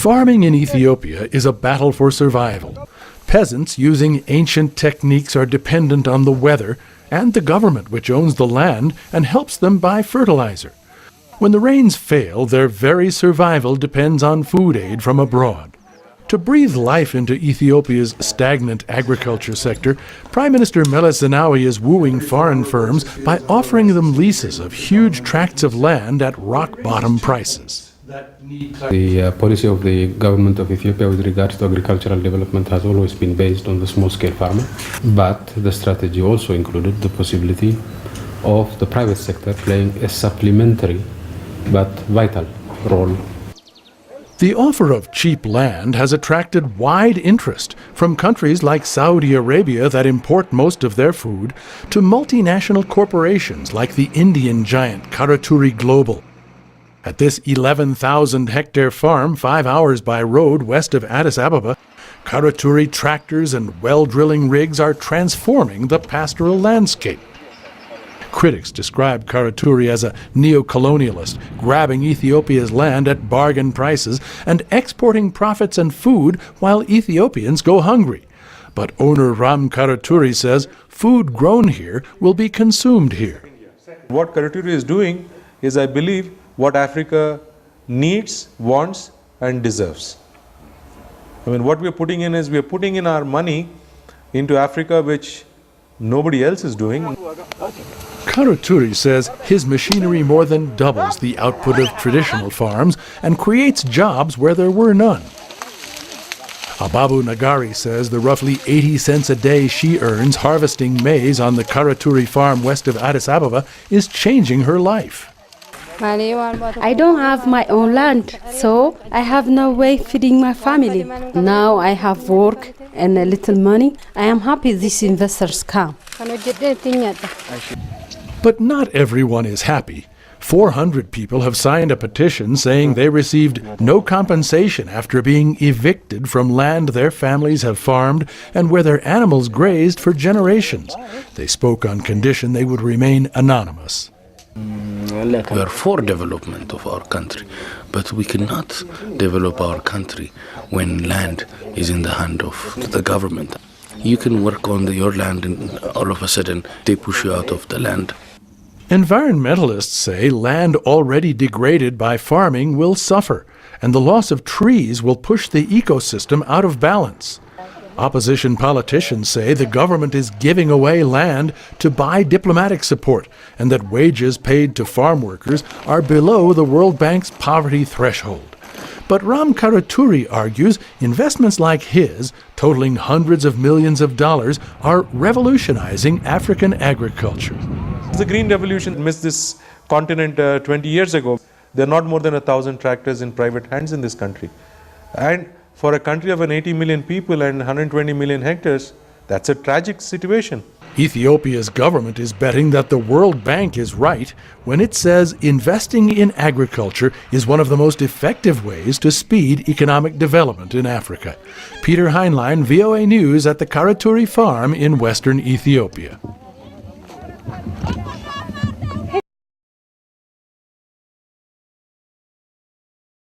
Farming in Ethiopia is a battle for survival. Peasants using ancient techniques are dependent on the weather and the government, which owns the land and helps them buy fertilizer. When the rains fail, their very survival depends on food aid from abroad. To breathe life into Ethiopia's stagnant agriculture sector, Prime Minister Meles Zenawi is wooing foreign firms by offering them leases of huge tracts of land at rock-bottom prices. The policy of the government of Ethiopia with regards to agricultural development has always been based on the small-scale farmer, but the strategy also included the possibility of the private sector playing a supplementary but vital role. The offer of cheap land has attracted wide interest from countries like Saudi Arabia that import most of their food to multinational corporations like the Indian giant Karaturi Global. At this 11,000-hectare farm 5 hours by road west of Addis Ababa, Karaturi tractors and well-drilling rigs are transforming the pastoral landscape. Critics describe Karaturi as a neo-colonialist, grabbing Ethiopia's land at bargain prices and exporting profits and food while Ethiopians go hungry. But owner Ram Karaturi says food grown here will be consumed here. What Karaturi is doing is, I believe, what Africa needs, wants, and deserves. I mean, what we are putting in is we are putting in our money into Africa, which nobody else is doing. Karaturi says his machinery more than doubles the output of traditional farms and creates jobs where there were none. Ababu Nagari says the roughly 80 cents a day she earns harvesting maize on the Karaturi farm west of Addis Ababa is changing her life. I don't have my own land, so I have no way feeding my family. Now I have work and a little money. I am happy these investors come. But not everyone is happy. 400 people have signed a petition saying they received no compensation after being evicted from land their families have farmed and where their animals grazed for generations. They spoke on condition they would remain anonymous. We are for development of our country, but we cannot develop our country when land is in the hand of the government. You can work on your land and all of a sudden they push you out of the land. Environmentalists say land already degraded by farming will suffer, and the loss of trees will push the ecosystem out of balance. Opposition politicians say the government is giving away land to buy diplomatic support and that wages paid to farm workers are below the World Bank's poverty threshold. But Ram Karaturi argues investments like his, totaling hundreds of millions of dollars, are revolutionizing African agriculture. The Green Revolution missed this continent 20 years ago. There are not more than 1,000 tractors in private hands in this country. And for a country of 80 million people and 120 million hectares, that's a tragic situation. Ethiopia's government is betting that the World Bank is right when it says investing in agriculture is one of the most effective ways to speed economic development in Africa. Peter Heinlein, VOA News at the Karaturi farm in western Ethiopia.